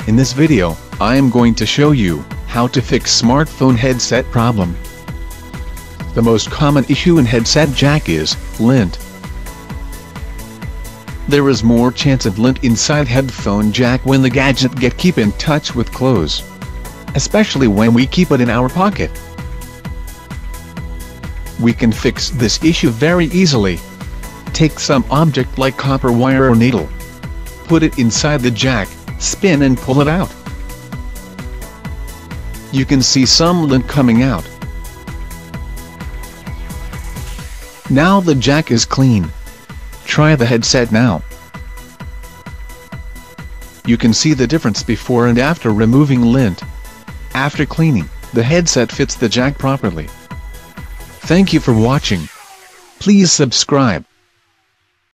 In this video, I am going to show you how to fix smartphone headset problem. The most common issue in headset jack is lint. There is more chance of lint inside headphone jack when the gadget keep in touch with clothes, especially when we keep it in our pocket. We can fix this issue very easily. Take some object like copper wire or needle. Put it inside the jack, spin and pull it out. You can see some lint coming out. Now the jack is clean. Try the headset now. You can see the difference before and after removing lint. After cleaning, the headset fits the jack properly. Thank you for watching. Please subscribe.